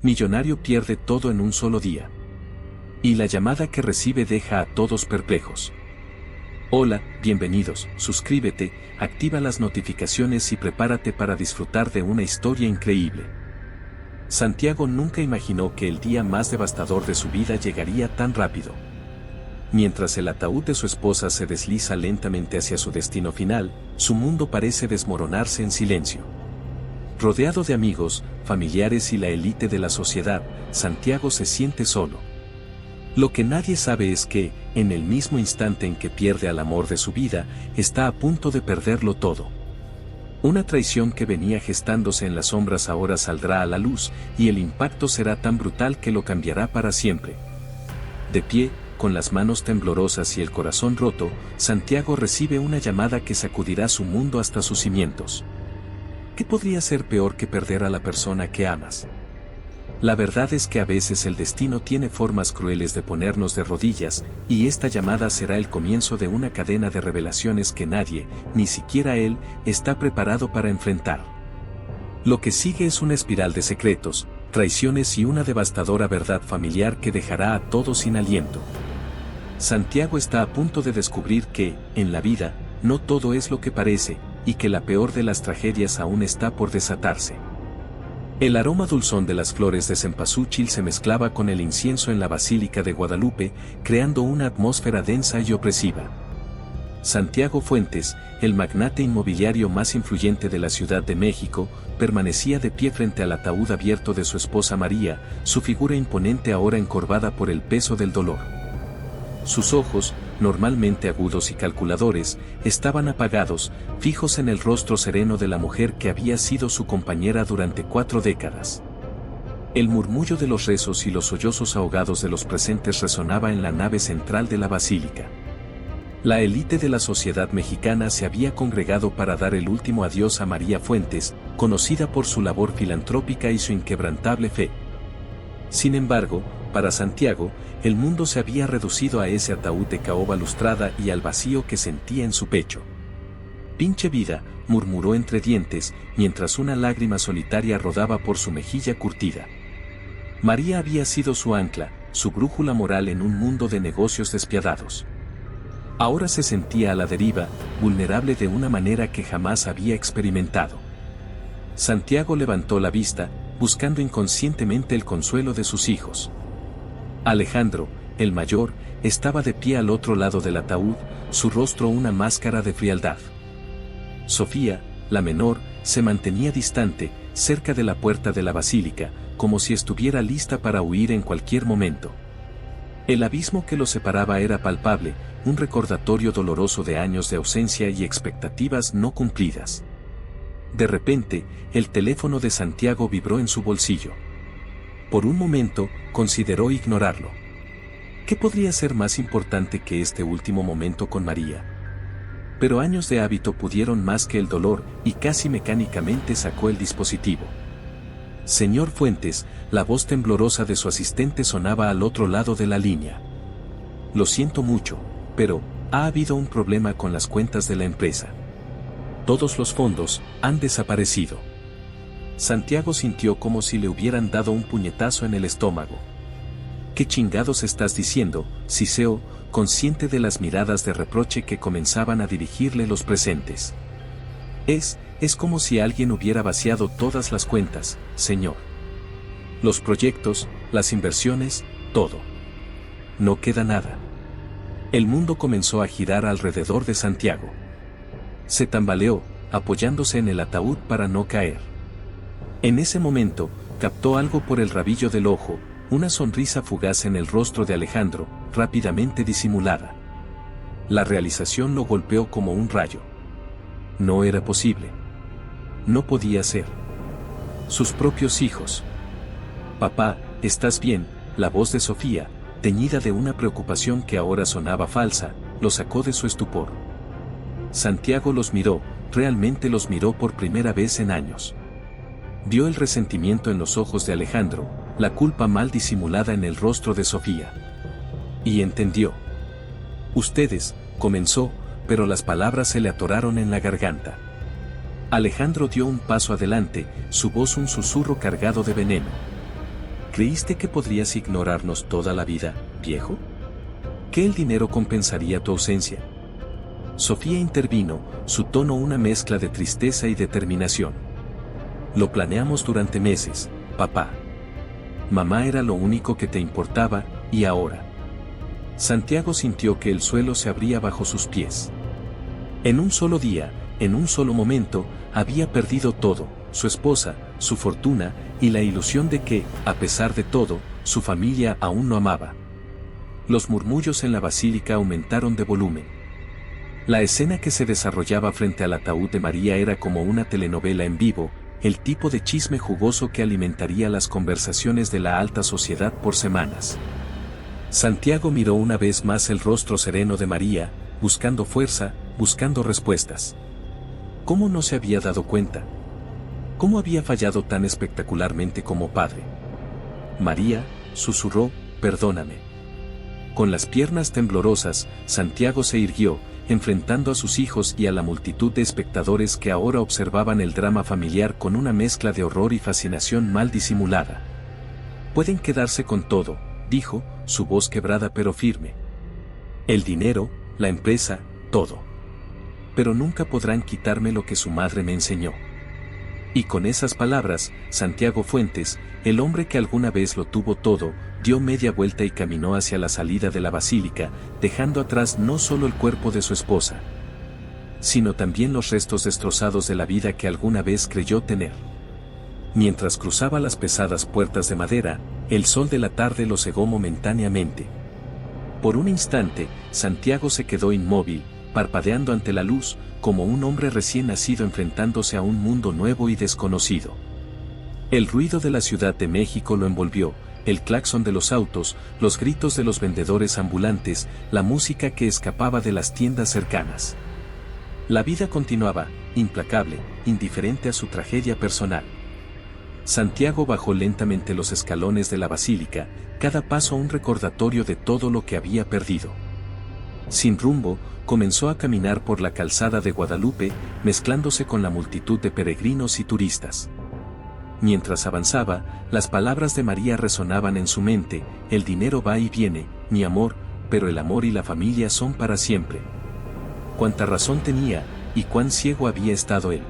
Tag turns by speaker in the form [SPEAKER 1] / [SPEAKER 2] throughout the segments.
[SPEAKER 1] Millonario pierde todo en un solo día. Y la llamada que recibe deja a todos perplejos. Hola, bienvenidos, suscríbete, activa las notificaciones y prepárate para disfrutar de una historia increíble. Santiago nunca imaginó que el día más devastador de su vida llegaría tan rápido. Mientras el ataúd de su esposa se desliza lentamente hacia su destino final, su mundo parece desmoronarse en silencio. Rodeado de amigos, familiares y la élite de la sociedad, Santiago se siente solo. Lo que nadie sabe es que, en el mismo instante en que pierde al amor de su vida, está a punto de perderlo todo. Una traición que venía gestándose en las sombras ahora saldrá a la luz, y el impacto será tan brutal que lo cambiará para siempre. De pie, con las manos temblorosas y el corazón roto, Santiago recibe una llamada que sacudirá su mundo hasta sus cimientos. ¿Qué podría ser peor que perder a la persona que amas? La verdad es que a veces el destino tiene formas crueles de ponernos de rodillas, y esta llamada será el comienzo de una cadena de revelaciones que nadie, ni siquiera él, está preparado para enfrentar. Lo que sigue es una espiral de secretos, traiciones y una devastadora verdad familiar que dejará a todos sin aliento. Santiago está a punto de descubrir que, en la vida, no todo es lo que parece, y que la peor de las tragedias aún está por desatarse. El aroma dulzón de las flores de cempasúchil se mezclaba con el incienso en la Basílica de Guadalupe, creando una atmósfera densa y opresiva. Santiago Fuentes, el magnate inmobiliario más influyente de la Ciudad de México, permanecía de pie frente al ataúd abierto de su esposa María, su figura imponente ahora encorvada por el peso del dolor. Sus ojos, normalmente agudos y calculadores, estaban apagados, fijos en el rostro sereno de la mujer que había sido su compañera durante 4 décadas. El murmullo de los rezos y los sollozos ahogados de los presentes resonaba en la nave central de la basílica. La élite de la sociedad mexicana se había congregado para dar el último adiós a María Fuentes, conocida por su labor filantrópica y su inquebrantable fe. Sin embargo, para Santiago, el mundo se había reducido a ese ataúd de caoba lustrada y al vacío que sentía en su pecho. «Pinche vida», murmuró entre dientes, mientras una lágrima solitaria rodaba por su mejilla curtida. María había sido su ancla, su brújula moral en un mundo de negocios despiadados. Ahora se sentía a la deriva, vulnerable de una manera que jamás había experimentado. Santiago levantó la vista, buscando inconscientemente el consuelo de sus hijos. Alejandro, el mayor, estaba de pie al otro lado del ataúd, su rostro una máscara de frialdad. Sofía, la menor, se mantenía distante, cerca de la puerta de la basílica, como si estuviera lista para huir en cualquier momento. El abismo que los separaba era palpable, un recordatorio doloroso de años de ausencia y expectativas no cumplidas. De repente, el teléfono de Santiago vibró en su bolsillo. Por un momento, consideró ignorarlo. ¿Qué podría ser más importante que este último momento con María? Pero años de hábito pudieron más que el dolor, y casi mecánicamente sacó el dispositivo. «Señor Fuentes», la voz temblorosa de su asistente sonaba al otro lado de la línea. «Lo siento mucho, pero ha habido un problema con las cuentas de la empresa. Todos los fondos han desaparecido». Santiago sintió como si le hubieran dado un puñetazo en el estómago. «¿Qué chingados estás diciendo?», siseó, consciente de las miradas de reproche que comenzaban a dirigirle los presentes. Es como si alguien hubiera vaciado todas las cuentas, señor. Los proyectos, las inversiones, todo. No queda nada». El mundo comenzó a girar alrededor de Santiago. Se tambaleó, apoyándose en el ataúd para no caer. En ese momento, captó algo por el rabillo del ojo, una sonrisa fugaz en el rostro de Alejandro, rápidamente disimulada. La realización lo golpeó como un rayo. No era posible. No podía ser. Sus propios hijos. «Papá, ¿estás bien?», la voz de Sofía, teñida de una preocupación que ahora sonaba falsa, lo sacó de su estupor. Santiago los miró, realmente los miró por primera vez en años. Vio el resentimiento en los ojos de Alejandro, la culpa mal disimulada en el rostro de Sofía. Y entendió. «Ustedes», comenzó, pero las palabras se le atoraron en la garganta. Alejandro dio un paso adelante, su voz un susurro cargado de veneno. ¿Creíste que podrías ignorarnos toda la vida, viejo? ¿Que el dinero compensaría tu ausencia? Sofía intervino, su tono una mezcla de tristeza y determinación. Lo planeamos durante meses, papá. Mamá era lo único que te importaba, y ahora. Santiago sintió que el suelo se abría bajo sus pies. En un solo día, en un solo momento, había perdido todo, su esposa, su fortuna, y la ilusión de que, a pesar de todo, su familia aún lo amaba. Los murmullos en la basílica aumentaron de volumen. La escena que se desarrollaba frente al ataúd de María era como una telenovela en vivo, el tipo de chisme jugoso que alimentaría las conversaciones de la alta sociedad por semanas. Santiago miró una vez más el rostro sereno de María, buscando fuerza, buscando respuestas. ¿Cómo no se había dado cuenta? ¿Cómo había fallado tan espectacularmente como padre? María, susurró, perdóname. Con las piernas temblorosas, Santiago se irguió, enfrentando a sus hijos y a la multitud de espectadores que ahora observaban el drama familiar con una mezcla de horror y fascinación mal disimulada. Pueden quedarse con todo, dijo, su voz quebrada pero firme. El dinero, la empresa, todo. Pero nunca podrán quitarme lo que su madre me enseñó. Y con esas palabras, Santiago Fuentes, el hombre que alguna vez lo tuvo todo, dio media vuelta y caminó hacia la salida de la basílica, dejando atrás no solo el cuerpo de su esposa, sino también los restos destrozados de la vida que alguna vez creyó tener. Mientras cruzaba las pesadas puertas de madera, el sol de la tarde lo cegó momentáneamente. Por un instante, Santiago se quedó inmóvil, parpadeando ante la luz, como un hombre recién nacido enfrentándose a un mundo nuevo y desconocido. El ruido de la Ciudad de México lo envolvió, el claxon de los autos, los gritos de los vendedores ambulantes, la música que escapaba de las tiendas cercanas. La vida continuaba, implacable, indiferente a su tragedia personal. Santiago bajó lentamente los escalones de la basílica, cada paso un recordatorio de todo lo que había perdido. Sin rumbo, comenzó a caminar por la calzada de Guadalupe, mezclándose con la multitud de peregrinos y turistas. Mientras avanzaba, las palabras de María resonaban en su mente: el dinero va y viene, mi amor, pero el amor y la familia son para siempre. Cuánta razón tenía, y cuán ciego había estado él.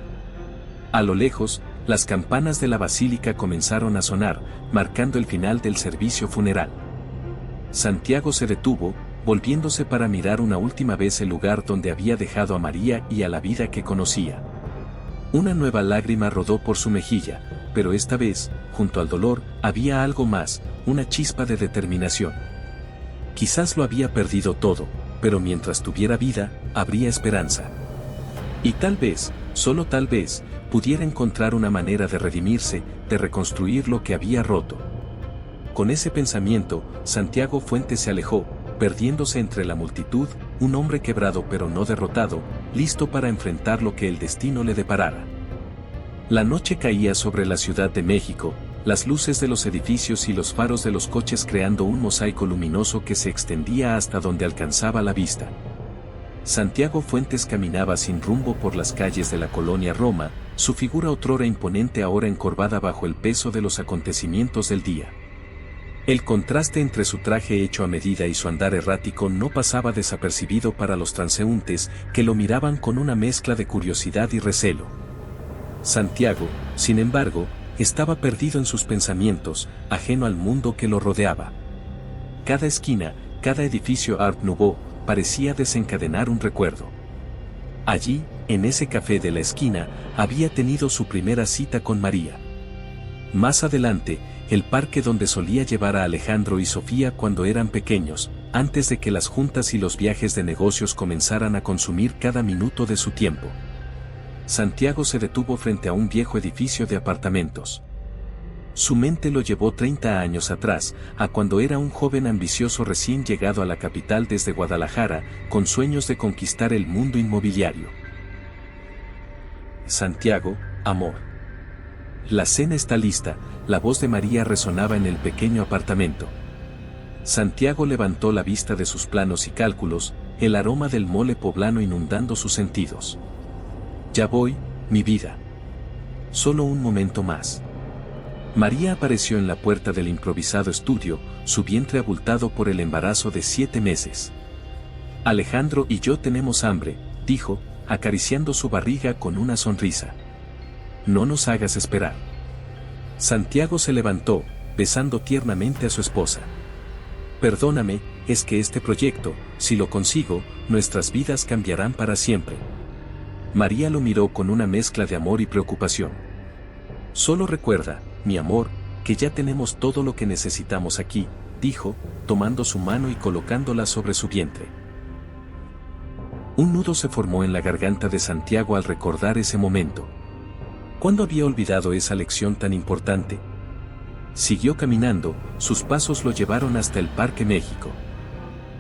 [SPEAKER 1] A lo lejos, las campanas de la basílica comenzaron a sonar, marcando el final del servicio funeral. Santiago se detuvo, volviéndose para mirar una última vez el lugar donde había dejado a María y a la vida que conocía. Una nueva lágrima rodó por su mejilla, pero esta vez, junto al dolor, había algo más, una chispa de determinación. Quizás lo había perdido todo, pero mientras tuviera vida, habría esperanza. Y tal vez, solo tal vez, pudiera encontrar una manera de redimirse, de reconstruir lo que había roto. Con ese pensamiento, Santiago Fuentes se alejó, perdiéndose entre la multitud, un hombre quebrado pero no derrotado, listo para enfrentar lo que el destino le deparara. La noche caía sobre la Ciudad de México, las luces de los edificios y los faros de los coches creando un mosaico luminoso que se extendía hasta donde alcanzaba la vista. Santiago Fuentes caminaba sin rumbo por las calles de la colonia Roma, su figura otrora imponente ahora encorvada bajo el peso de los acontecimientos del día. El contraste entre su traje hecho a medida y su andar errático no pasaba desapercibido para los transeúntes, que lo miraban con una mezcla de curiosidad y recelo. Santiago, sin embargo, estaba perdido en sus pensamientos, ajeno al mundo que lo rodeaba. Cada esquina, cada edificio Art Nouveau, parecía desencadenar un recuerdo. Allí, en ese café de la esquina, había tenido su primera cita con María. Más adelante, el parque donde solía llevar a Alejandro y Sofía cuando eran pequeños, antes de que las juntas y los viajes de negocios comenzaran a consumir cada minuto de su tiempo. Santiago se detuvo frente a un viejo edificio de apartamentos. Su mente lo llevó 30 años atrás, a cuando era un joven ambicioso recién llegado a la capital desde Guadalajara, con sueños de conquistar el mundo inmobiliario. Santiago, amor. La cena está lista, la voz de María resonaba en el pequeño apartamento. Santiago levantó la vista de sus planos y cálculos, el aroma del mole poblano inundando sus sentidos. Ya voy, mi vida. Solo un momento más. María apareció en la puerta del improvisado estudio, su vientre abultado por el embarazo de 7 meses. Alejandro y yo tenemos hambre, dijo, acariciando su barriga con una sonrisa. No nos hagas esperar. Santiago se levantó, besando tiernamente a su esposa. Perdóname, es que este proyecto, si lo consigo, nuestras vidas cambiarán para siempre. María lo miró con una mezcla de amor y preocupación. Solo recuerda, mi amor, que ya tenemos todo lo que necesitamos aquí, dijo, tomando su mano y colocándola sobre su vientre. Un nudo se formó en la garganta de Santiago al recordar ese momento. ¿Cuándo había olvidado esa lección tan importante? Siguió caminando, sus pasos lo llevaron hasta el Parque México.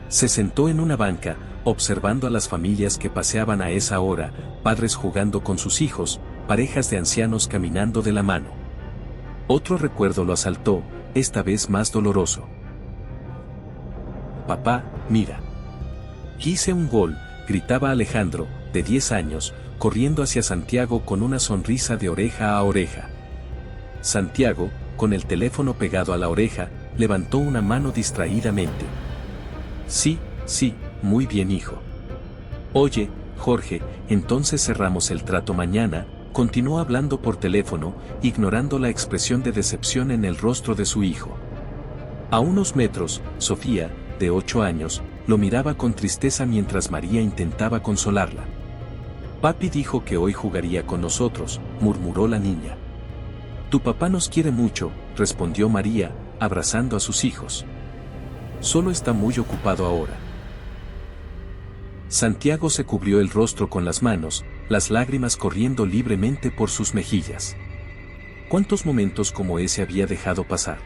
[SPEAKER 1] Se sentó en una banca, observando a las familias que paseaban a esa hora, padres jugando con sus hijos, parejas de ancianos caminando de la mano. Otro recuerdo lo asaltó, esta vez más doloroso. Papá, mira. Hice un gol, gritaba Alejandro, de 10 años, corriendo hacia Santiago con una sonrisa de oreja a oreja. Santiago, con el teléfono pegado a la oreja, levantó una mano distraídamente. Sí, muy bien, hijo. Oye, Jorge, entonces cerramos el trato mañana, continuó hablando por teléfono, ignorando la expresión de decepción en el rostro de su hijo. A unos metros, Sofía, de 8 años, lo miraba con tristeza mientras María intentaba consolarla. Papi dijo que hoy jugaría con nosotros, murmuró la niña. Tu papá nos quiere mucho, respondió María, abrazando a sus hijos. Solo está muy ocupado ahora. Santiago se cubrió el rostro con las manos, las lágrimas corriendo libremente por sus mejillas. ¿Cuántos momentos como ese había dejado pasar?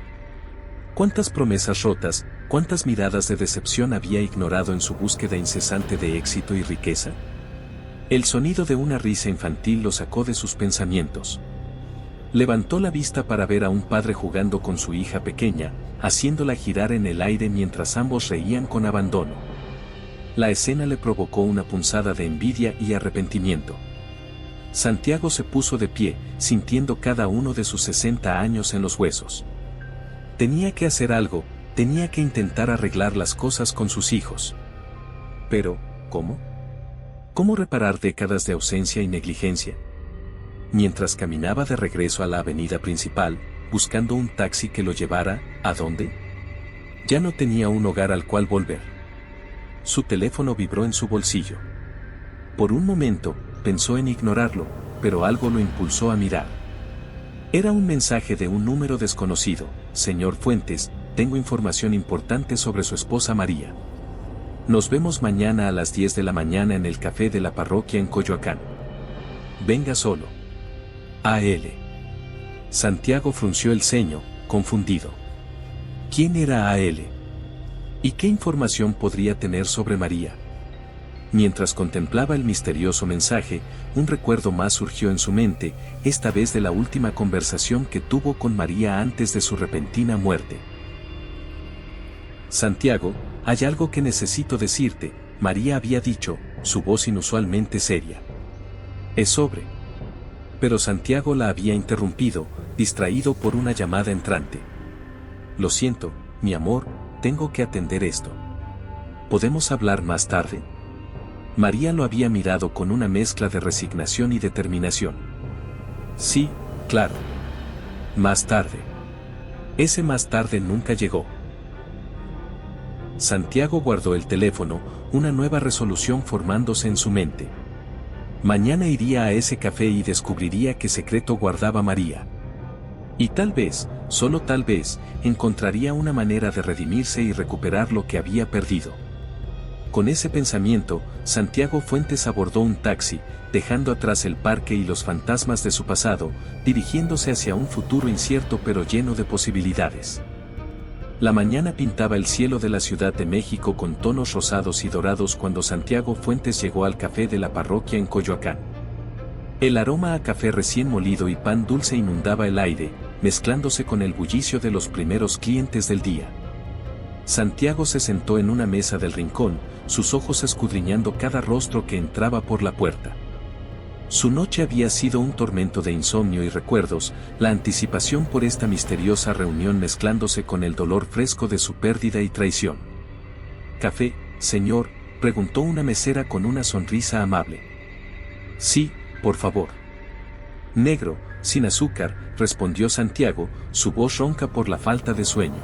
[SPEAKER 1] ¿Cuántas promesas rotas, cuántas miradas de decepción había ignorado en su búsqueda incesante de éxito y riqueza? El sonido de una risa infantil lo sacó de sus pensamientos. Levantó la vista para ver a un padre jugando con su hija pequeña, haciéndola girar en el aire mientras ambos reían con abandono. La escena le provocó una punzada de envidia y arrepentimiento. Santiago se puso de pie, sintiendo cada uno de sus 60 años en los huesos. Tenía que hacer algo, tenía que intentar arreglar las cosas con sus hijos. Pero, ¿cómo? ¿Cómo reparar décadas de ausencia y negligencia? Mientras caminaba de regreso a la avenida principal, buscando un taxi que lo llevara, ¿a dónde? Ya no tenía un hogar al cual volver. Su teléfono vibró en su bolsillo. Por un momento, pensó en ignorarlo, pero algo lo impulsó a mirar. Era un mensaje de un número desconocido. Señor Fuentes, tengo información importante sobre su esposa María. Nos vemos mañana a las 10 de la mañana en el café de la parroquia en Coyoacán. Venga solo. A.L. Santiago frunció el ceño, confundido. ¿Quién era A.L.? ¿Y qué información podría tener sobre María? Mientras contemplaba el misterioso mensaje, un recuerdo más surgió en su mente, esta vez de la última conversación que tuvo con María antes de su repentina muerte. Santiago, hay algo que necesito decirte, María había dicho, su voz inusualmente seria. Es sobre. Pero Santiago la había interrumpido, distraído por una llamada entrante. Lo siento, mi amor, tengo que atender esto. ¿Podemos hablar más tarde? María lo había mirado con una mezcla de resignación y determinación. Sí, claro. Más tarde. Ese más tarde nunca llegó. Santiago guardó el teléfono, una nueva resolución formándose en su mente. Mañana iría a ese café y descubriría qué secreto guardaba María. Y tal vez, solo tal vez, encontraría una manera de redimirse y recuperar lo que había perdido. Con ese pensamiento, Santiago Fuentes abordó un taxi, dejando atrás el parque y los fantasmas de su pasado, dirigiéndose hacia un futuro incierto pero lleno de posibilidades. La mañana pintaba el cielo de la Ciudad de México con tonos rosados y dorados cuando Santiago Fuentes llegó al café de la parroquia en Coyoacán. El aroma a café recién molido y pan dulce inundaba el aire, mezclándose con el bullicio de los primeros clientes del día. Santiago se sentó en una mesa del rincón, sus ojos escudriñando cada rostro que entraba por la puerta. Su noche había sido un tormento de insomnio y recuerdos, la anticipación por esta misteriosa reunión mezclándose con el dolor fresco de su pérdida y traición. «¿Café, señor?», preguntó una mesera con una sonrisa amable. «Sí, por favor». «Negro, sin azúcar», respondió Santiago, su voz ronca por la falta de sueño.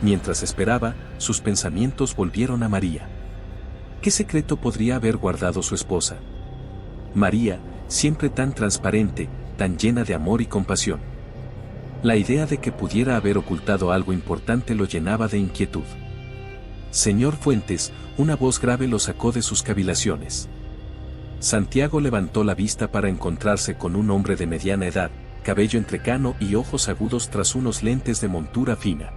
[SPEAKER 1] Mientras esperaba, sus pensamientos volvieron a María. ¿Qué secreto podría haber guardado su esposa? María, siempre tan transparente, tan llena de amor y compasión. La idea de que pudiera haber ocultado algo importante lo llenaba de inquietud. «Señor Fuentes», una voz grave lo sacó de sus cavilaciones. Santiago levantó la vista para encontrarse con un hombre de mediana edad, cabello entrecano y ojos agudos tras unos lentes de montura fina.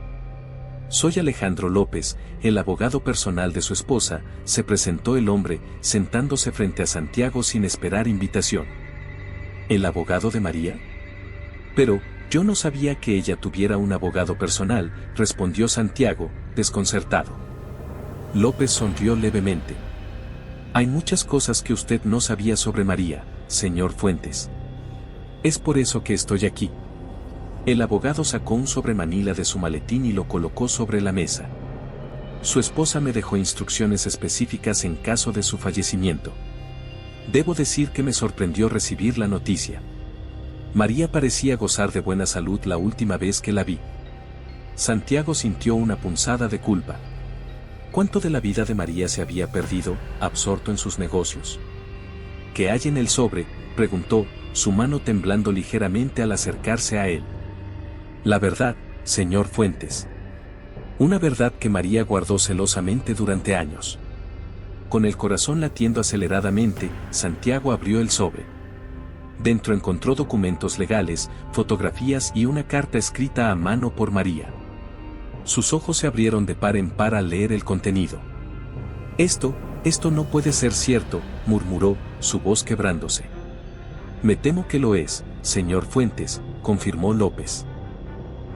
[SPEAKER 1] «Soy Alejandro López, el abogado personal de su esposa», se presentó el hombre, sentándose frente a Santiago sin esperar invitación. «¿El abogado de María?». «Pero, yo no sabía que ella tuviera un abogado personal», respondió Santiago, desconcertado. López sonrió levemente. «Hay muchas cosas que usted no sabía sobre María, señor Fuentes. Es por eso que estoy aquí». El abogado sacó un sobremanila de su maletín y lo colocó sobre la mesa. «Su esposa me dejó instrucciones específicas en caso de su fallecimiento. Debo decir que me sorprendió recibir la noticia. María parecía gozar de buena salud la última vez que la vi». Santiago sintió una punzada de culpa. ¿Cuánto de la vida de María se había perdido, absorto en sus negocios? «¿Qué hay en el sobre?», preguntó, su mano temblando ligeramente al acercarse a él. «La verdad, señor Fuentes». Una verdad que María guardó celosamente durante años. Con el corazón latiendo aceleradamente, Santiago abrió el sobre. Dentro encontró documentos legales, fotografías y una carta escrita a mano por María. Sus ojos se abrieron de par en par al leer el contenido. Esto no puede ser cierto», murmuró, su voz quebrándose. «Me temo que lo es, señor Fuentes», confirmó López.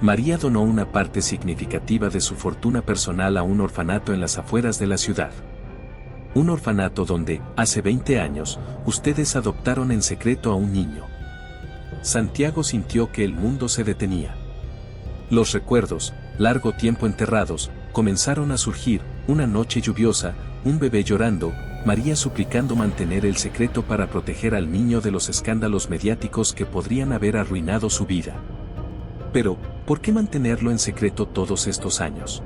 [SPEAKER 1] «María donó una parte significativa de su fortuna personal a un orfanato en las afueras de la ciudad. Un orfanato donde, hace 20 años, ustedes adoptaron en secreto a un niño». Santiago sintió que el mundo se detenía. Los recuerdos, largo tiempo enterrados, comenzaron a surgir: una noche lluviosa, un bebé llorando, María suplicando mantener el secreto para proteger al niño de los escándalos mediáticos que podrían haber arruinado su vida. Pero, ¿por qué mantenerlo en secreto todos estos años?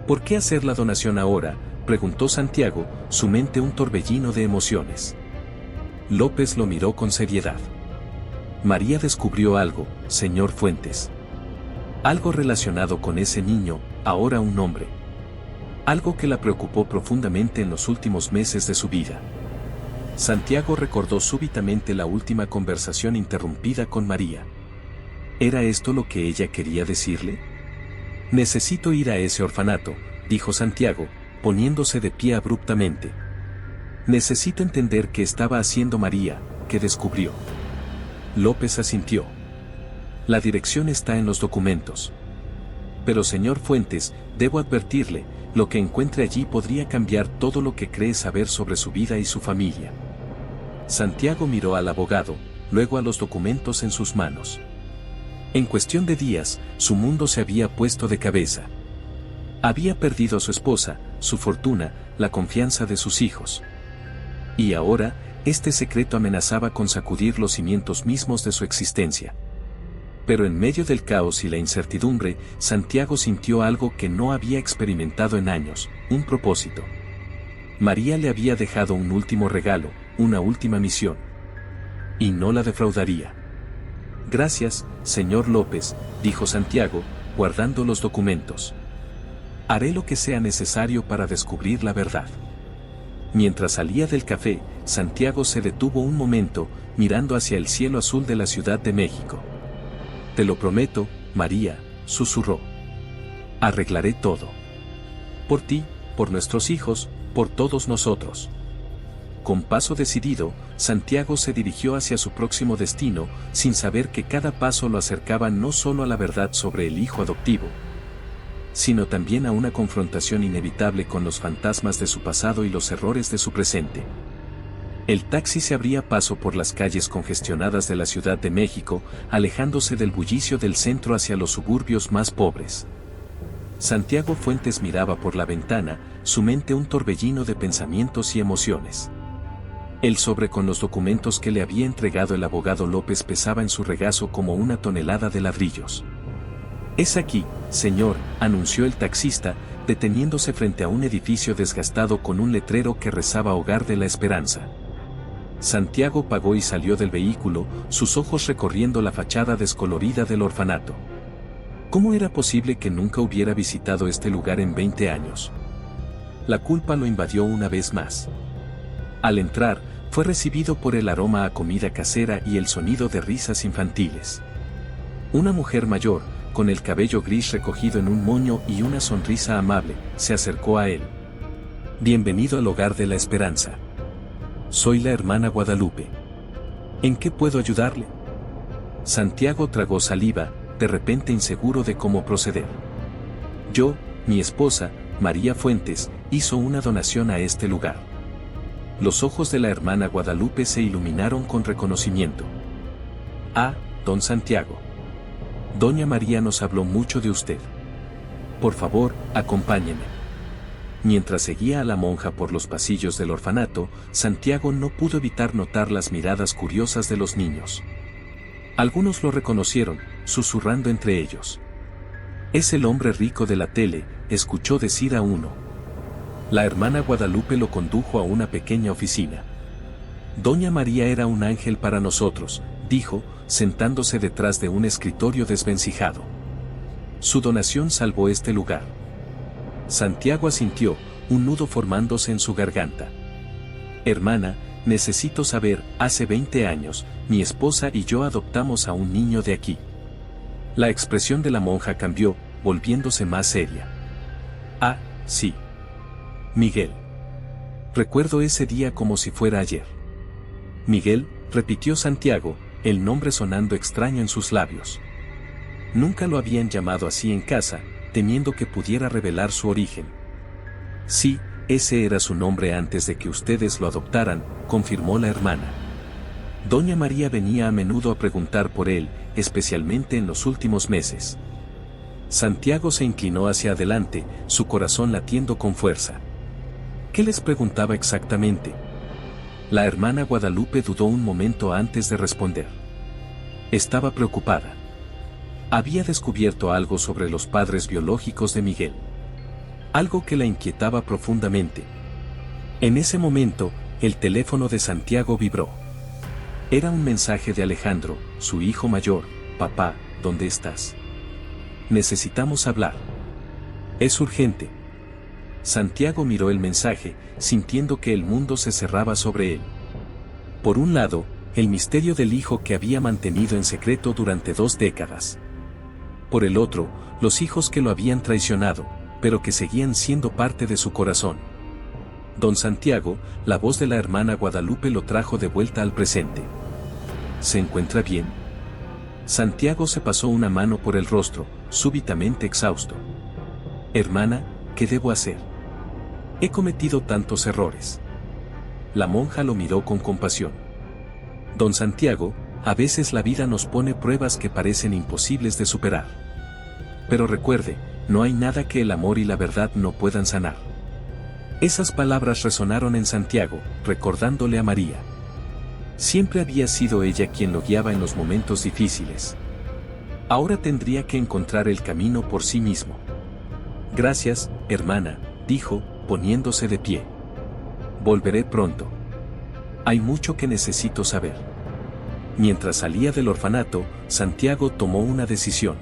[SPEAKER 1] ¿Por qué hacer la donación ahora?, preguntó Santiago, su mente un torbellino de emociones. López lo miró con seriedad. «María descubrió algo, señor Fuentes. Algo relacionado con ese niño, ahora un hombre. Algo que la preocupó profundamente en los últimos meses de su vida». Santiago recordó súbitamente la última conversación interrumpida con María. ¿Era esto lo que ella quería decirle? «Necesito ir a ese orfanato», dijo Santiago, poniéndose de pie abruptamente. «Necesito entender qué estaba haciendo María, qué descubrió». López asintió. «La dirección está en los documentos. Pero señor Fuentes, debo advertirle, lo que encuentre allí podría cambiar todo lo que cree saber sobre su vida y su familia». Santiago miró al abogado, luego a los documentos en sus manos. En cuestión de días, su mundo se había puesto de cabeza. Había perdido a su esposa, su fortuna, la confianza de sus hijos. Y ahora, este secreto amenazaba con sacudir los cimientos mismos de su existencia. Pero en medio del caos y la incertidumbre, Santiago sintió algo que no había experimentado en años: un propósito. María le había dejado un último regalo, una última misión. Y no la defraudaría. «Gracias, señor López», dijo Santiago, guardando los documentos. «Haré lo que sea necesario para descubrir la verdad». Mientras salía del café, Santiago se detuvo un momento, mirando hacia el cielo azul de la Ciudad de México. «Te lo prometo, María», susurró. «Arreglaré todo. Por ti, por nuestros hijos, por todos nosotros». Con paso decidido, Santiago se dirigió hacia su próximo destino, sin saber que cada paso lo acercaba no solo a la verdad sobre el hijo adoptivo, sino también a una confrontación inevitable con los fantasmas de su pasado y los errores de su presente. El taxi se abría paso por las calles congestionadas de la Ciudad de México, alejándose del bullicio del centro hacia los suburbios más pobres. Santiago Fuentes miraba por la ventana, su mente un torbellino de pensamientos y emociones. El sobre con los documentos que le había entregado el abogado López pesaba en su regazo como una tonelada de ladrillos. «Es aquí, señor», anunció el taxista, deteniéndose frente a un edificio desgastado con un letrero que rezaba Hogar de la Esperanza. Santiago pagó y salió del vehículo, sus ojos recorriendo la fachada descolorida del orfanato. ¿Cómo era posible que nunca hubiera visitado este lugar en 20 años? La culpa lo invadió una vez más. Al entrar, fue recibido por el aroma a comida casera y el sonido de risas infantiles. Una mujer mayor, con el cabello gris recogido en un moño y una sonrisa amable, se acercó a él. «Bienvenido al Hogar de la Esperanza. Soy la hermana Guadalupe. ¿En qué puedo ayudarle?» Santiago tragó saliva, de repente inseguro de cómo proceder. Mi esposa, María Fuentes, hizo una donación a este lugar». Los ojos de la hermana Guadalupe se iluminaron con reconocimiento. «Ah, don Santiago. Doña María nos habló mucho de usted. Por favor, acompáñeme». Mientras seguía a la monja por los pasillos del orfanato, Santiago no pudo evitar notar las miradas curiosas de los niños. Algunos lo reconocieron, susurrando entre ellos. «Es el hombre rico de la tele», escuchó decir a uno. La hermana Guadalupe lo condujo a una pequeña oficina. «Doña María era un ángel para nosotros», dijo, sentándose detrás de un escritorio desvencijado. «Su donación salvó este lugar». Santiago asintió, un nudo formándose en su garganta. «Hermana, necesito saber, hace 20 años, mi esposa y yo adoptamos a un niño de aquí». La expresión de la monja cambió, volviéndose más seria. «Ah, sí. Miguel. Recuerdo ese día como si fuera ayer». «Miguel», repitió Santiago, el nombre sonando extraño en sus labios. Nunca lo habían llamado así en casa, temiendo que pudiera revelar su origen. «Sí, ese era su nombre antes de que ustedes lo adoptaran», confirmó la hermana. Doña María venía a menudo a preguntar por él, especialmente en los últimos meses. Santiago se inclinó hacia adelante, su corazón latiendo con fuerza. ¿Qué les preguntaba exactamente? La hermana Guadalupe dudó un momento antes de responder. Estaba preocupada. Había descubierto algo sobre los padres biológicos de Miguel. Algo que la inquietaba profundamente. En ese momento, el teléfono de Santiago vibró. Era un mensaje de Alejandro, su hijo mayor. «Papá, ¿dónde estás? Necesitamos hablar. Es urgente». Santiago miró el mensaje, sintiendo que el mundo se cerraba sobre él. Por un lado, el misterio del hijo que había mantenido en secreto durante 2 décadas. Por el otro, los hijos que lo habían traicionado, pero que seguían siendo parte de su corazón. Don Santiago, la voz de la hermana Guadalupe lo trajo de vuelta al presente. «¿Se encuentra bien?» Santiago se pasó una mano por el rostro, súbitamente exhausto. «Hermana, ¿qué debo hacer? He cometido tantos errores». La monja lo miró con compasión. «Don Santiago, a veces la vida nos pone pruebas que parecen imposibles de superar. Pero recuerde, no hay nada que el amor y la verdad no puedan sanar». Esas palabras resonaron en Santiago, recordándole a María. Siempre había sido ella quien lo guiaba en los momentos difíciles. Ahora tendría que encontrar el camino por sí mismo. «Gracias, hermana», dijo, poniéndose de pie. «Volveré pronto. Hay mucho que necesito saber». Mientras salía del orfanato, Santiago tomó una decisión.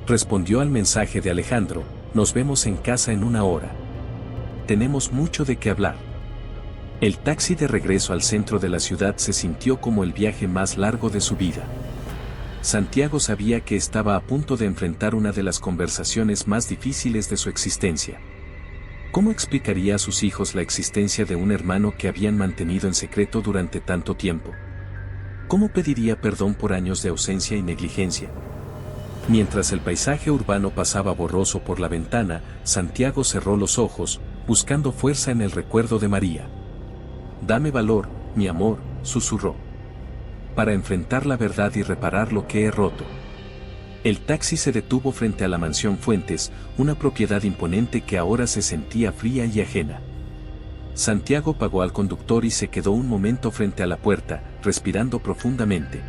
[SPEAKER 1] Respondió al mensaje de Alejandro: «Nos vemos en casa en 1 hora. Tenemos mucho de qué hablar». El taxi de regreso al centro de la ciudad se sintió como el viaje más largo de su vida. Santiago sabía que estaba a punto de enfrentar una de las conversaciones más difíciles de su existencia. ¿Cómo explicaría a sus hijos la existencia de un hermano que habían mantenido en secreto durante tanto tiempo? ¿Cómo pediría perdón por años de ausencia y negligencia? Mientras el paisaje urbano pasaba borroso por la ventana, Santiago cerró los ojos, buscando fuerza en el recuerdo de María. «Dame valor», mi amor, susurró. Para enfrentar la verdad y reparar lo que he roto. El taxi se detuvo frente a la mansión Fuentes, una propiedad imponente que ahora se sentía fría y ajena. Santiago pagó al conductor y se quedó un momento frente a la puerta, respirando profundamente.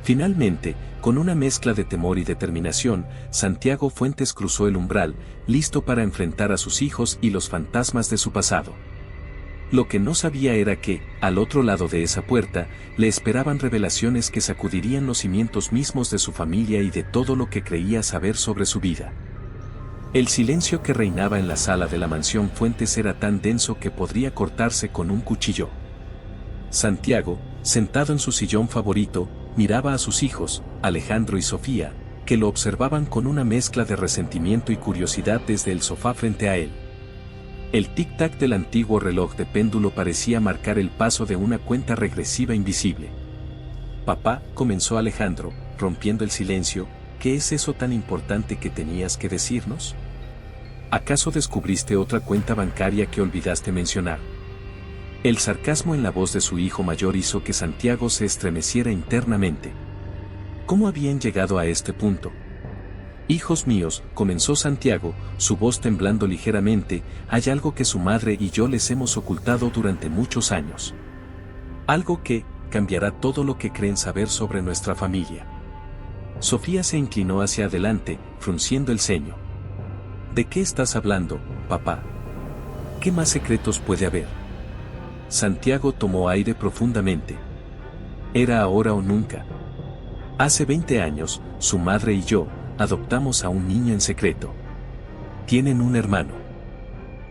[SPEAKER 1] Finalmente, con una mezcla de temor y determinación, Santiago Fuentes cruzó el umbral, listo para enfrentar a sus hijos y los fantasmas de su pasado. Lo que no sabía era que, al otro lado de esa puerta, le esperaban revelaciones que sacudirían los cimientos mismos de su familia y de todo lo que creía saber sobre su vida. El silencio que reinaba en la sala de la mansión Fuentes era tan denso que podría cortarse con un cuchillo. Santiago, sentado en su sillón favorito, miraba a sus hijos, Alejandro y Sofía, que lo observaban con una mezcla de resentimiento y curiosidad desde el sofá frente a él. El tic-tac del antiguo reloj de péndulo parecía marcar el paso de una cuenta regresiva invisible. Papá, comenzó Alejandro, rompiendo el silencio, ¿qué es eso tan importante que tenías que decirnos? ¿Acaso descubriste otra cuenta bancaria que olvidaste mencionar? El sarcasmo en la voz de su hijo mayor hizo que Santiago se estremeciera internamente. ¿Cómo habían llegado a este punto? Hijos míos, comenzó Santiago, su voz temblando ligeramente, hay algo que su madre y yo les hemos ocultado durante muchos años. Algo que cambiará todo lo que creen saber sobre nuestra familia. Sofía se inclinó hacia adelante, frunciendo el ceño. ¿De qué estás hablando, papá? ¿Qué más secretos puede haber? Santiago tomó aire profundamente. Era ahora o nunca. Hace 20 años, su madre y yo, adoptamos a un niño en secreto. Tienen un hermano.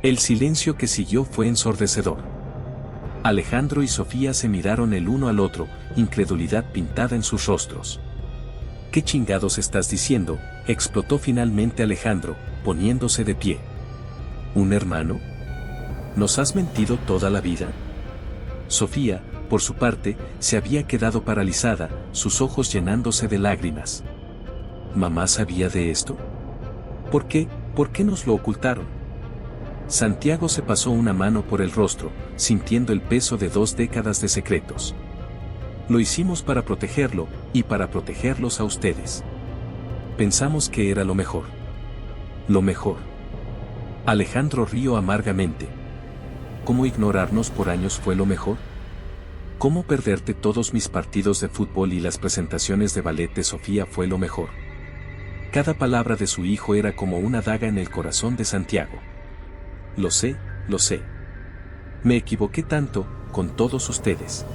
[SPEAKER 1] El silencio que siguió fue ensordecedor. Alejandro y Sofía se miraron el uno al otro, incredulidad pintada en sus rostros. ¿Qué chingados estás diciendo?, explotó finalmente Alejandro, poniéndose de pie. ¿Un hermano? ¿Nos has mentido toda la vida? Sofía, por su parte, se había quedado paralizada, sus ojos llenándose de lágrimas. ¿Mamá sabía de esto? ¿Por qué? ¿Por qué nos lo ocultaron? Santiago se pasó una mano por el rostro, sintiendo el peso de 2 décadas de secretos. Lo hicimos para protegerlo, y para protegerlos a ustedes. Pensamos que era lo mejor. Lo mejor. Alejandro rió amargamente. ¿Cómo ignorarnos por años fue lo mejor? ¿Cómo perderte todos mis partidos de fútbol y las presentaciones de ballet de Sofía fue lo mejor? Cada palabra de su hijo era como una daga en el corazón de Santiago. Lo sé, lo sé. Me equivoqué tanto, con todos ustedes.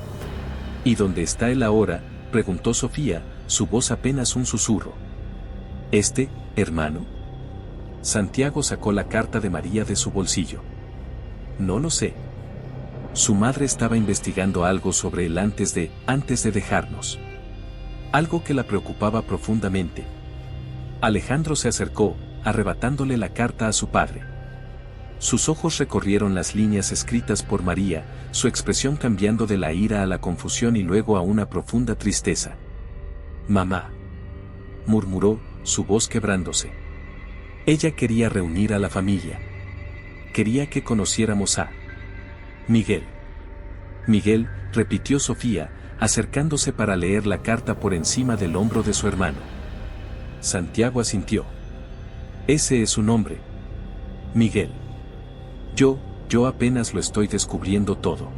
[SPEAKER 1] ¿Y dónde está él ahora?, preguntó Sofía, su voz apenas un susurro. ¿Hermano? Santiago sacó la carta de María de su bolsillo. No lo sé. Su madre estaba investigando algo sobre él antes de dejarnos. Algo que la preocupaba profundamente. Alejandro se acercó, arrebatándole la carta a su padre. Sus ojos recorrieron las líneas escritas por María, su expresión cambiando de la ira a la confusión y luego a una profunda tristeza. «Mamá», murmuró, su voz quebrándose. Ella quería reunir a la familia. Quería que conociéramos a Miguel. Miguel, repitió Sofía, acercándose para leer la carta por encima del hombro de su hermano. Santiago asintió. Ese es su nombre. Miguel. Yo apenas lo estoy descubriendo todo.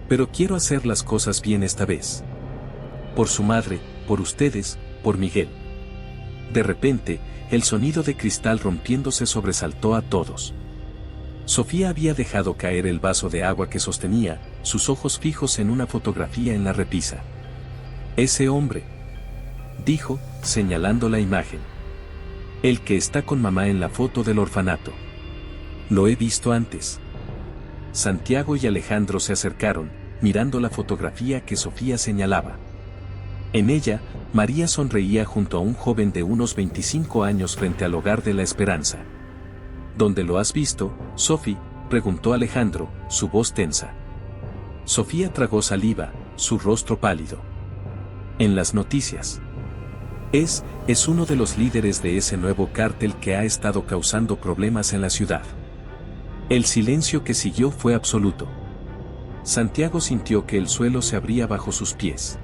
[SPEAKER 1] Pero quiero hacer las cosas bien esta vez. Por su madre, por ustedes, por Miguel. De repente, el sonido de cristal rompiéndose sobresaltó a todos. Sofía había dejado caer el vaso de agua que sostenía, sus ojos fijos en una fotografía en la repisa. Ese hombre, dijo, señalando la imagen. El que está con mamá en la foto del orfanato. Lo he visto antes. Santiago y Alejandro se acercaron, mirando la fotografía que Sofía señalaba. En ella, María sonreía junto a un joven de unos 25 años frente al Hogar de la Esperanza. ¿Dónde lo has visto, Sofi?, preguntó Alejandro, su voz tensa. Sofía tragó saliva, su rostro pálido. En las noticias. Es uno de los líderes de ese nuevo cártel que ha estado causando problemas en la ciudad. El silencio que siguió fue absoluto. Santiago sintió que el suelo se abría bajo sus pies.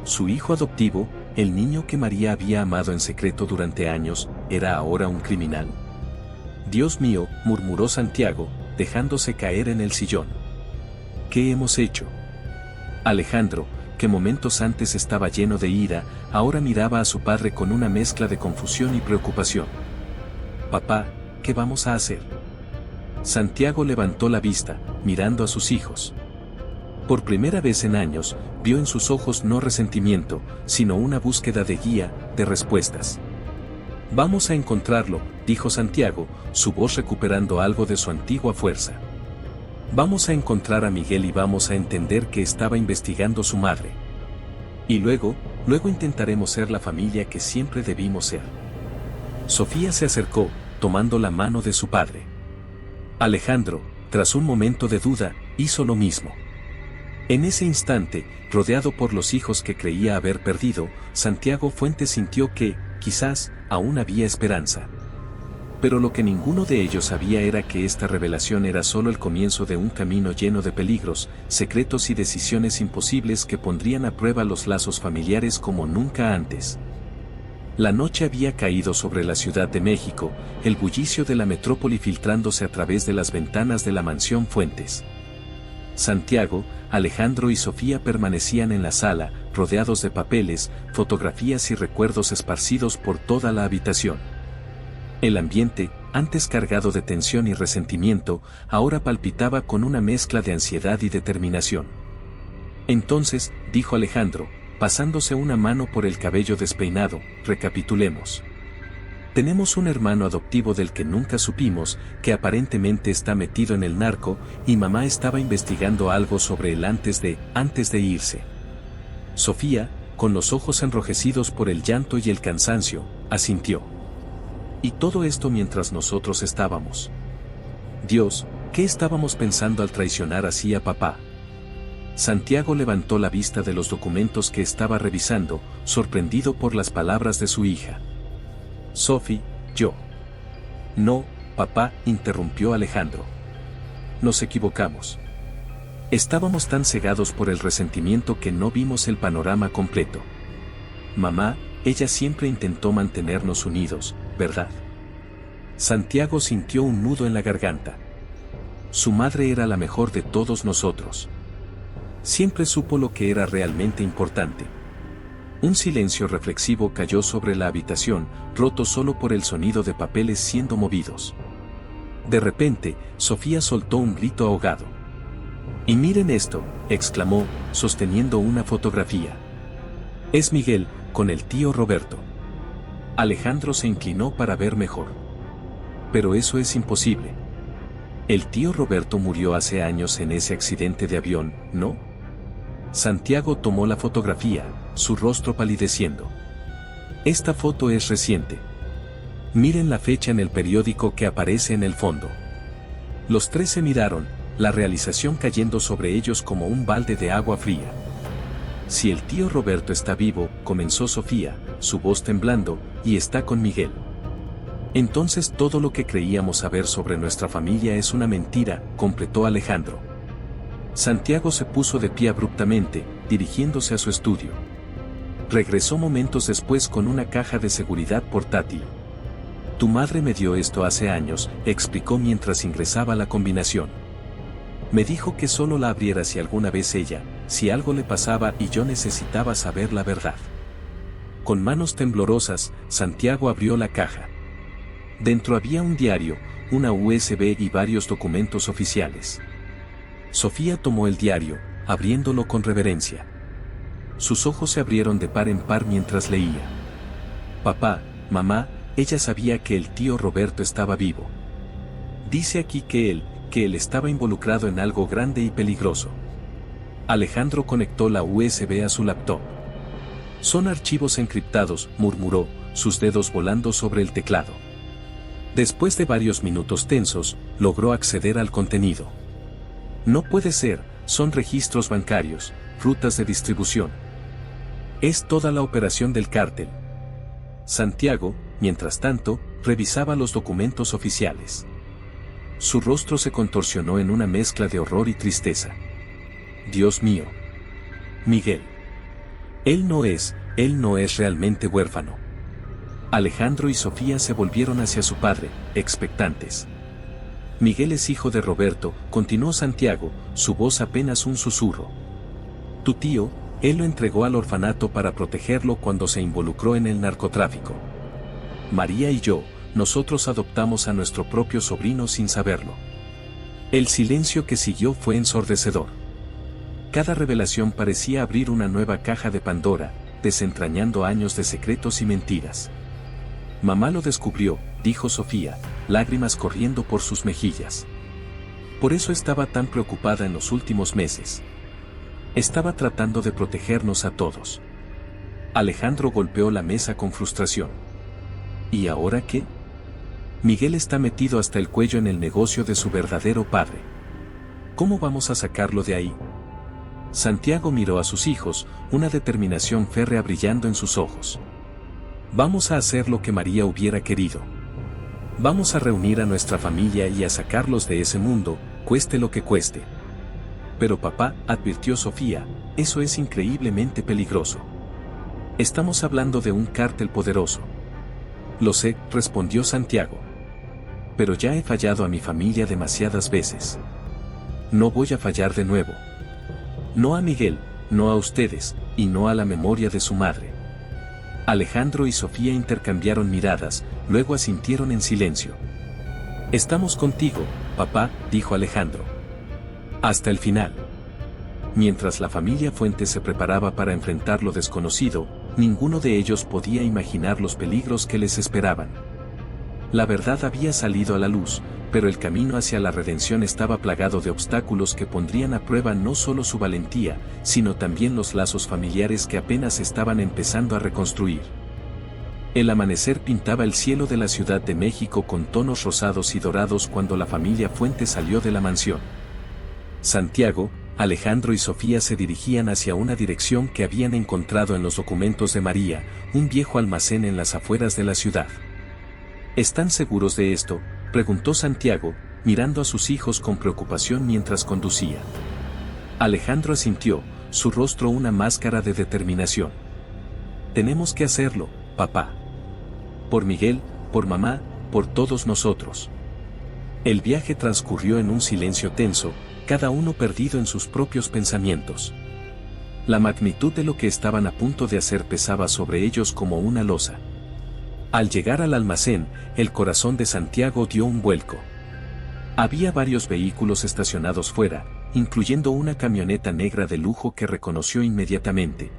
[SPEAKER 1] Su hijo adoptivo, el niño que María había amado en secreto durante años, era ahora un criminal. Dios mío, murmuró Santiago, dejándose caer en el sillón. ¿Qué hemos hecho? Alejandro, que momentos antes estaba lleno de ira, ahora miraba a su padre con una mezcla de confusión y preocupación. Papá, ¿qué vamos a hacer? Santiago levantó la vista, mirando a sus hijos. Por primera vez en años, vio en sus ojos no resentimiento, sino una búsqueda de guía, de respuestas. Vamos a encontrarlo, dijo Santiago, su voz recuperando algo de su antigua fuerza. Vamos a encontrar a Miguel y vamos a entender que estaba investigando su madre. Y luego intentaremos ser la familia que siempre debimos ser. Sofía se acercó, tomando la mano de su padre. Alejandro, tras un momento de duda, hizo lo mismo. En ese instante, rodeado por los hijos que creía haber perdido, Santiago Fuentes sintió que, quizás, aún había esperanza. Pero lo que ninguno de ellos sabía era que esta revelación era solo el comienzo de un camino lleno de peligros, secretos y decisiones imposibles que pondrían a prueba los lazos familiares como nunca antes. La noche había caído sobre la Ciudad de México, el bullicio de la metrópoli filtrándose a través de las ventanas de la mansión Fuentes. Santiago, Alejandro y Sofía permanecían en la sala, rodeados de papeles, fotografías y recuerdos esparcidos por toda la habitación. El ambiente, antes cargado de tensión y resentimiento, ahora palpitaba con una mezcla de ansiedad y determinación. Entonces, dijo Alejandro, pasándose una mano por el cabello despeinado, recapitulemos. Tenemos un hermano adoptivo del que nunca supimos, que aparentemente está metido en el narco, y mamá estaba investigando algo sobre él antes de irse. Sofía, con los ojos enrojecidos por el llanto y el cansancio, asintió. Y todo esto mientras nosotros estábamos. Dios, ¿qué estábamos pensando al traicionar así a papá? Santiago levantó la vista de los documentos que estaba revisando, sorprendido por las palabras de su hija. Sophie, yo. No, papá, interrumpió Alejandro. Nos equivocamos. Estábamos tan cegados por el resentimiento que no vimos el panorama completo. Mamá, ella siempre intentó mantenernos unidos, ¿verdad? Santiago sintió un nudo en la garganta. Su madre era la mejor de todos nosotros. Siempre supo lo que era realmente importante. Un silencio reflexivo cayó sobre la habitación, roto solo por el sonido de papeles siendo movidos. De repente, Sofía soltó un grito ahogado. «Y miren esto», exclamó, sosteniendo una fotografía. «Es Miguel, con el tío Roberto». Alejandro se inclinó para ver mejor. «Pero eso es imposible. El tío Roberto murió hace años en ese accidente de avión, ¿no?». Santiago tomó la fotografía, su rostro palideciendo. «Esta foto es reciente. Miren la fecha en el periódico que aparece en el fondo». Los tres se miraron, la realización cayendo sobre ellos como un balde de agua fría. «Si el tío Roberto está vivo», comenzó Sofía, su voz temblando, «y está con Miguel. Entonces todo lo que creíamos saber sobre nuestra familia es una mentira», completó Alejandro. Santiago se puso de pie abruptamente, dirigiéndose a su estudio. Regresó momentos después con una caja de seguridad portátil. «Tu madre me dio esto hace años», explicó mientras ingresaba la combinación. «Me dijo que solo la abriera si alguna vez si algo le pasaba y yo necesitaba saber la verdad». Con manos temblorosas, Santiago abrió la caja. Dentro había un diario, una USB y varios documentos oficiales. Sofía tomó el diario, abriéndolo con reverencia. Sus ojos se abrieron de par en par mientras leía. «Papá, mamá, ella sabía que el tío Roberto estaba vivo. Dice aquí que él estaba involucrado en algo grande y peligroso». Alejandro conectó la USB a su laptop. «Son archivos encriptados», murmuró, sus dedos volando sobre el teclado. Después de varios minutos tensos, logró acceder al contenido. «No puede ser, son registros bancarios, rutas de distribución. Es toda la operación del cártel». Santiago, mientras tanto, revisaba los documentos oficiales. Su rostro se contorsionó en una mezcla de horror y tristeza. Dios mío. Miguel. Él no es realmente huérfano. Alejandro y Sofía se volvieron hacia su padre, expectantes. Miguel es hijo de Roberto, continuó Santiago, su voz apenas un susurro. Tu tío, él lo entregó al orfanato para protegerlo cuando se involucró en el narcotráfico. María y yo, nosotros adoptamos a nuestro propio sobrino sin saberlo. El silencio que siguió fue ensordecedor. Cada revelación parecía abrir una nueva caja de Pandora, desentrañando años de secretos y mentiras. Mamá lo descubrió, dijo Sofía, lágrimas corriendo por sus mejillas. Por eso estaba tan preocupada en los últimos meses. Estaba tratando de protegernos a todos. Alejandro golpeó la mesa con frustración. ¿Y ahora qué? Miguel está metido hasta el cuello en el negocio de su verdadero padre. ¿Cómo vamos a sacarlo de ahí? Santiago miró a sus hijos, una determinación férrea brillando en sus ojos. Vamos a hacer lo que María hubiera querido. Vamos a reunir a nuestra familia y a sacarlos de ese mundo, cueste lo que cueste. Pero papá, advirtió Sofía, eso es increíblemente peligroso. Estamos hablando de un cártel poderoso. Lo sé, respondió Santiago. Pero ya he fallado a mi familia demasiadas veces. No voy a fallar de nuevo. No a Miguel, no a ustedes, y no a la memoria de su madre. Alejandro y Sofía intercambiaron miradas, luego asintieron en silencio. Estamos contigo, papá, dijo Alejandro. Hasta el final. Mientras la familia Fuentes se preparaba para enfrentar lo desconocido, ninguno de ellos podía imaginar los peligros que les esperaban. La verdad había salido a la luz, pero el camino hacia la redención estaba plagado de obstáculos que pondrían a prueba no solo su valentía, sino también los lazos familiares que apenas estaban empezando a reconstruir. El amanecer pintaba el cielo de la Ciudad de México con tonos rosados y dorados cuando la familia Fuentes salió de la mansión. Santiago, Alejandro y Sofía se dirigían hacia una dirección que habían encontrado en los documentos de María, un viejo almacén en las afueras de la ciudad. ¿Están seguros de esto?, preguntó Santiago, mirando a sus hijos con preocupación mientras conducía. Alejandro asintió, su rostro una máscara de determinación. Tenemos que hacerlo, papá. Por Miguel, por mamá, por todos nosotros. El viaje transcurrió en un silencio tenso, cada uno perdido en sus propios pensamientos. La magnitud de lo que estaban a punto de hacer pesaba sobre ellos como una losa. Al llegar al almacén, el corazón de Santiago dio un vuelco. Había varios vehículos estacionados fuera, incluyendo una camioneta negra de lujo que reconoció inmediatamente.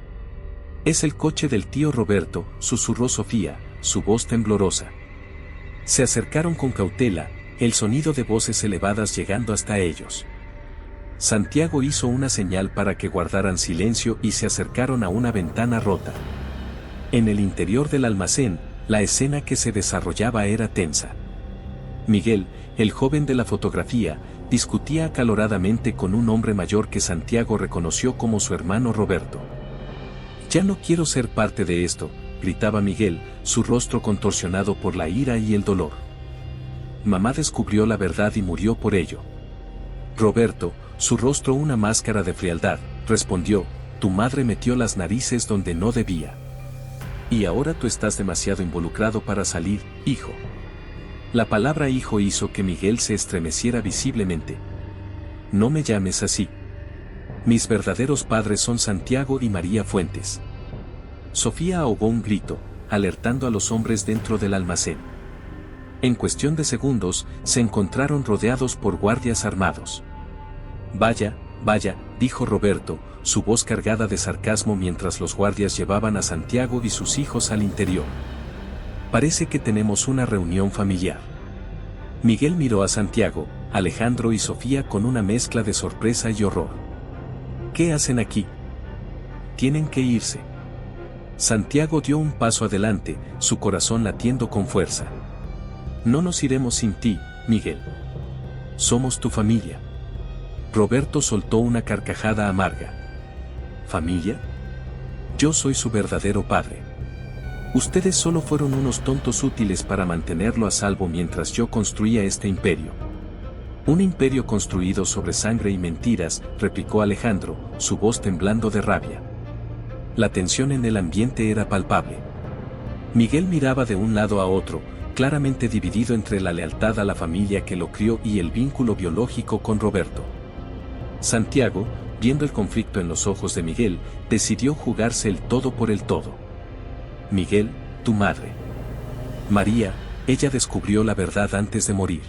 [SPEAKER 1] Es el coche del tío Roberto, susurró Sofía, su voz temblorosa. Se acercaron con cautela, el sonido de voces elevadas llegando hasta ellos. Santiago hizo una señal para que guardaran silencio y se acercaron a una ventana rota. En el interior del almacén, la escena que se desarrollaba era tensa. Miguel, el joven de la fotografía, discutía acaloradamente con un hombre mayor que Santiago reconoció como su hermano Roberto. Ya no quiero ser parte de esto, gritaba Miguel, su rostro contorsionado por la ira y el dolor. Mamá descubrió la verdad y murió por ello. Roberto, su rostro una máscara de frialdad, respondió, tu madre metió las narices donde no debía. Y ahora tú estás demasiado involucrado para salir, hijo. La palabra hijo hizo que Miguel se estremeciera visiblemente. No me llames así. Mis verdaderos padres son Santiago y María Fuentes. Sofía ahogó un grito, alertando a los hombres dentro del almacén. En cuestión de segundos, se encontraron rodeados por guardias armados. Vaya, vaya, dijo Roberto, su voz cargada de sarcasmo mientras los guardias llevaban a Santiago y sus hijos al interior. Parece que tenemos una reunión familiar. Miguel miró a Santiago, Alejandro y Sofía con una mezcla de sorpresa y horror. ¿Qué hacen aquí? Tienen que irse. Santiago dio un paso adelante, su corazón latiendo con fuerza. No nos iremos sin ti, Miguel. Somos tu familia. Roberto soltó una carcajada amarga. ¿Familia? Yo soy su verdadero padre. Ustedes solo fueron unos tontos útiles para mantenerlo a salvo mientras yo construía este imperio. Un imperio construido sobre sangre y mentiras, replicó Alejandro, su voz temblando de rabia. La tensión en el ambiente era palpable. Miguel miraba de un lado a otro, claramente dividido entre la lealtad a la familia que lo crió y el vínculo biológico con Roberto. Santiago, viendo el conflicto en los ojos de Miguel, decidió jugarse el todo por el todo. Miguel, tu madre. María, ella descubrió la verdad antes de morir.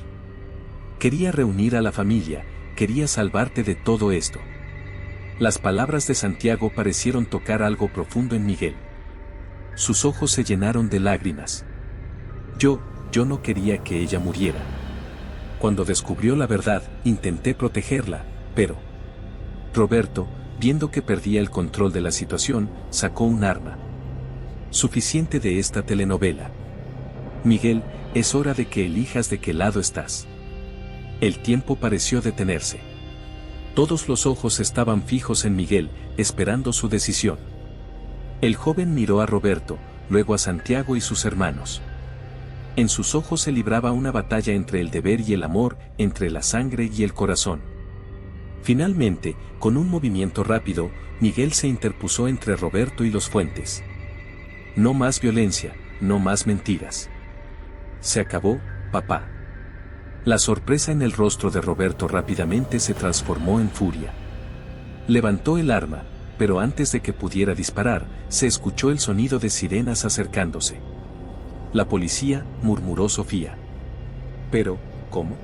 [SPEAKER 1] Quería reunir a la familia, quería salvarte de todo esto. Las palabras de Santiago parecieron tocar algo profundo en Miguel. Sus ojos se llenaron de lágrimas. Yo no quería que ella muriera. Cuando descubrió la verdad, intenté protegerla, pero... Roberto, viendo que perdía el control de la situación, sacó un arma. Suficiente de esta telenovela. Miguel, es hora de que elijas de qué lado estás. El tiempo pareció detenerse. Todos los ojos estaban fijos en Miguel, esperando su decisión. El joven miró a Roberto, luego a Santiago y sus hermanos. En sus ojos se libraba una batalla entre el deber y el amor, entre la sangre y el corazón. Finalmente, con un movimiento rápido, Miguel se interpuso entre Roberto y los Fuentes. No más violencia, no más mentiras. Se acabó, papá. La sorpresa en el rostro de Roberto rápidamente se transformó en furia. Levantó el arma, pero antes de que pudiera disparar, se escuchó el sonido de sirenas acercándose. La policía, murmuró Sofía. Pero, ¿cómo?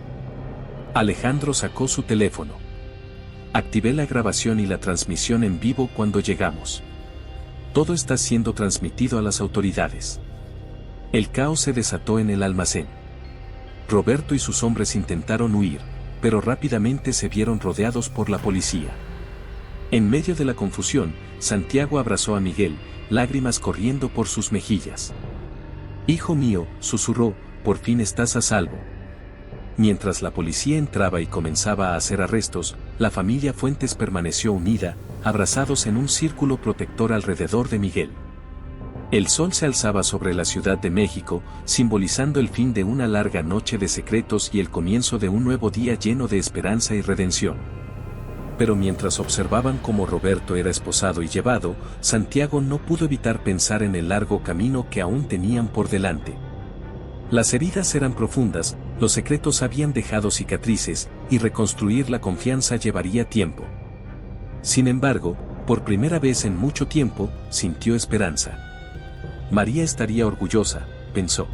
[SPEAKER 1] Alejandro sacó su teléfono. Activé la grabación y la transmisión en vivo cuando llegamos. Todo está siendo transmitido a las autoridades. El caos se desató en el almacén. Roberto y sus hombres intentaron huir, pero rápidamente se vieron rodeados por la policía. En medio de la confusión, Santiago abrazó a Miguel, lágrimas corriendo por sus mejillas. Hijo mío, susurró, por fin estás a salvo. Mientras la policía entraba y comenzaba a hacer arrestos, la familia Fuentes permaneció unida, abrazados en un círculo protector alrededor de Miguel. El sol se alzaba sobre la Ciudad de México, simbolizando el fin de una larga noche de secretos y el comienzo de un nuevo día lleno de esperanza y redención. Pero mientras observaban cómo Roberto era esposado y llevado, Santiago no pudo evitar pensar en el largo camino que aún tenían por delante. Las heridas eran profundas, los secretos habían dejado cicatrices, y reconstruir la confianza llevaría tiempo. Sin embargo, por primera vez en mucho tiempo, sintió esperanza. María estaría orgullosa, pensó.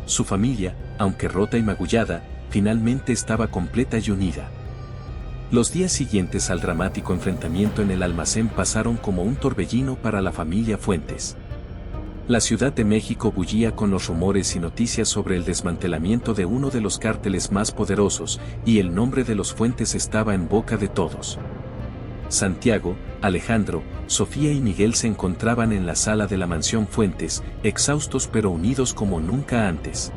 [SPEAKER 1] Su familia, aunque rota y magullada, finalmente estaba completa y unida. Los días siguientes al dramático enfrentamiento en el almacén pasaron como un torbellino para la familia Fuentes. La Ciudad de México bullía con los rumores y noticias sobre el desmantelamiento de uno de los cárteles más poderosos, y el nombre de los Fuentes estaba en boca de todos. Santiago, Alejandro, Sofía y Miguel se encontraban en la sala de la mansión Fuentes, exhaustos pero unidos como nunca antes.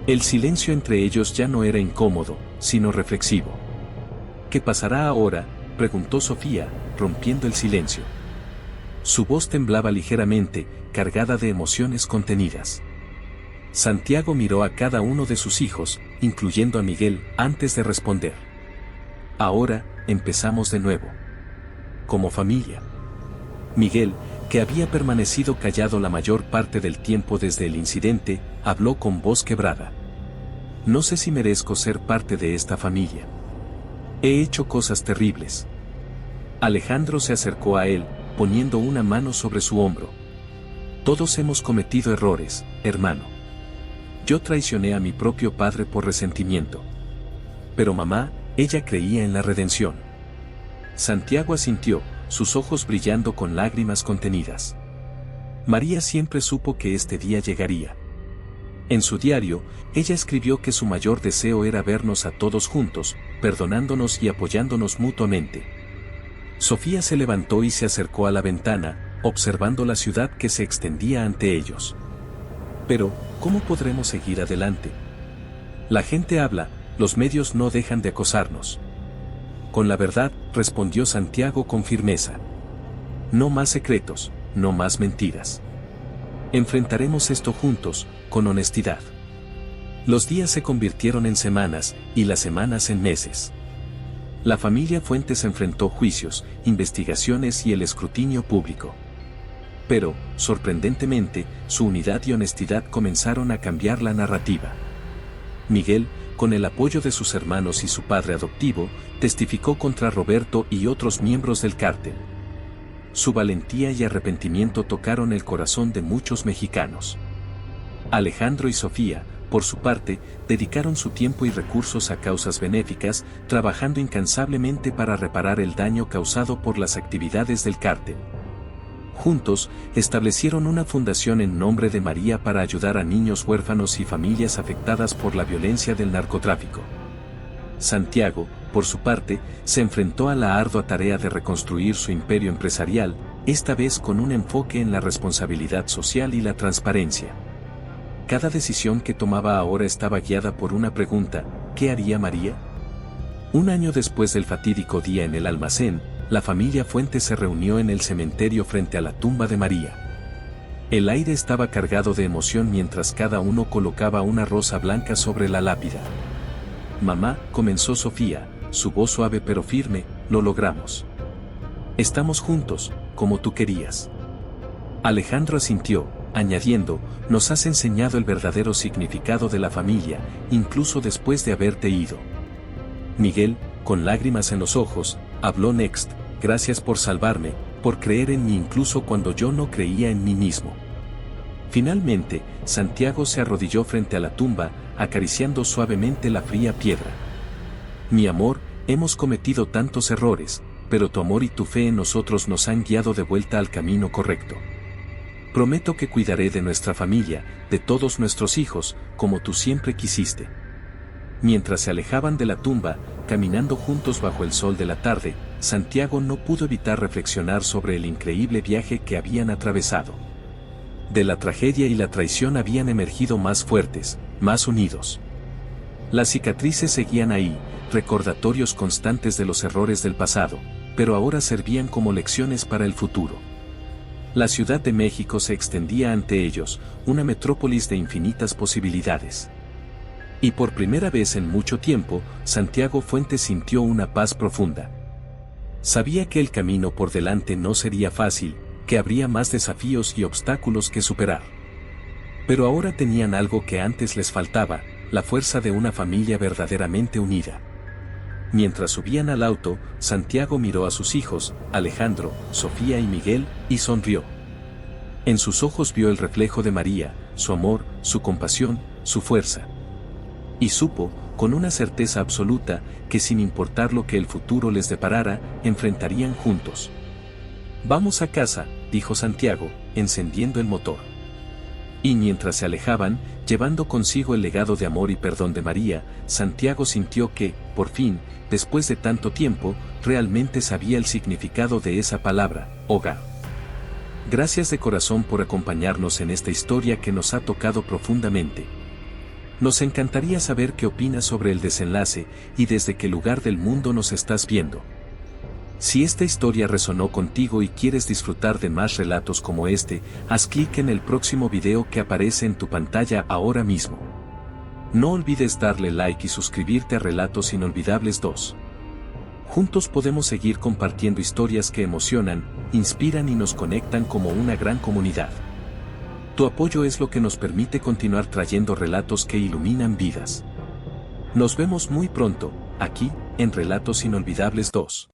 [SPEAKER 1] El silencio entre ellos ya no era incómodo, sino reflexivo. ¿Qué pasará ahora?, preguntó Sofía, rompiendo el silencio. Su voz temblaba ligeramente, cargada de emociones contenidas. Santiago miró a cada uno de sus hijos, incluyendo a Miguel, antes de responder. Ahora, empezamos de nuevo. Como familia. Miguel, que había permanecido callado la mayor parte del tiempo desde el incidente, habló con voz quebrada. No sé si merezco ser parte de esta familia. He hecho cosas terribles. Alejandro se acercó a él, poniendo una mano sobre su hombro. Todos hemos cometido errores, hermano. Yo traicioné a mi propio padre por resentimiento. Pero mamá, ella creía en la redención. Santiago asintió, sus ojos brillando con lágrimas contenidas. María siempre supo que este día llegaría. En su diario, ella escribió que su mayor deseo era vernos a todos juntos, perdonándonos y apoyándonos mutuamente. Sofía se levantó y se acercó a la ventana, observando la ciudad que se extendía ante ellos. Pero, ¿cómo podremos seguir adelante? La gente habla, los medios no dejan de acosarnos. Con la verdad, respondió Santiago con firmeza. No más secretos, no más mentiras. Enfrentaremos esto juntos, con honestidad. Los días se convirtieron en semanas, y las semanas en meses. La familia Fuentes enfrentó juicios, investigaciones y el escrutinio público. Pero, sorprendentemente, su unidad y honestidad comenzaron a cambiar la narrativa. Miguel, con el apoyo de sus hermanos y su padre adoptivo, testificó contra Roberto y otros miembros del cártel. Su valentía y arrepentimiento tocaron el corazón de muchos mexicanos. Alejandro y Sofía, por su parte, dedicaron su tiempo y recursos a causas benéficas, trabajando incansablemente para reparar el daño causado por las actividades del cártel. Juntos, establecieron una fundación en nombre de María para ayudar a niños huérfanos y familias afectadas por la violencia del narcotráfico. Santiago, por su parte, se enfrentó a la ardua tarea de reconstruir su imperio empresarial, esta vez con un enfoque en la responsabilidad social y la transparencia. Cada decisión que tomaba ahora estaba guiada por una pregunta: ¿qué haría María? Un año después del fatídico día en el almacén, la familia Fuentes se reunió en el cementerio frente a la tumba de María. El aire estaba cargado de emoción mientras cada uno colocaba una rosa blanca sobre la lápida. «Mamá», comenzó Sofía, su voz suave pero firme, «lo logramos. Estamos juntos, como tú querías». Alejandro asintió, añadiendo: «Nos has enseñado el verdadero significado de la familia, incluso después de haberte ido». Miguel, con lágrimas en los ojos, habló next: «Gracias por salvarme, por creer en mí incluso cuando yo no creía en mí mismo». Finalmente, Santiago se arrodilló frente a la tumba, acariciando suavemente la fría piedra. «Mi amor, hemos cometido tantos errores, pero tu amor y tu fe en nosotros nos han guiado de vuelta al camino correcto. Prometo que cuidaré de nuestra familia, de todos nuestros hijos, como tú siempre quisiste». Mientras se alejaban de la tumba, caminando juntos bajo el sol de la tarde, Santiago no pudo evitar reflexionar sobre el increíble viaje que habían atravesado. De la tragedia y la traición habían emergido más fuertes, más unidos. Las cicatrices seguían ahí, recordatorios constantes de los errores del pasado, pero ahora servían como lecciones para el futuro. La Ciudad de México se extendía ante ellos, una metrópolis de infinitas posibilidades. Y por primera vez en mucho tiempo, Santiago Fuentes sintió una paz profunda. Sabía que el camino por delante no sería fácil, que habría más desafíos y obstáculos que superar. Pero ahora tenían algo que antes les faltaba: la fuerza de una familia verdaderamente unida. Mientras subían al auto, Santiago miró a sus hijos, Alejandro, Sofía y Miguel, y sonrió. En sus ojos vio el reflejo de María, su amor, su compasión, su fuerza. Y supo, con una certeza absoluta, que sin importar lo que el futuro les deparara, enfrentarían juntos. «Vamos a casa», dijo Santiago, encendiendo el motor. Y mientras se alejaban, llevando consigo el legado de amor y perdón de María, Santiago sintió que, por fin, después de tanto tiempo, realmente sabía el significado de esa palabra: hogar. Gracias de corazón por acompañarnos en esta historia que nos ha tocado profundamente. Nos encantaría saber qué opinas sobre el desenlace y desde qué lugar del mundo nos estás viendo. Si esta historia resonó contigo y quieres disfrutar de más relatos como este, haz clic en el próximo video que aparece en tu pantalla ahora mismo. No olvides darle like y suscribirte a Relatos Inolvidables 2. Juntos podemos seguir compartiendo historias que emocionan, inspiran y nos conectan como una gran comunidad. Tu apoyo es lo que nos permite continuar trayendo relatos que iluminan vidas. Nos vemos muy pronto, aquí, en Relatos Inolvidables 2.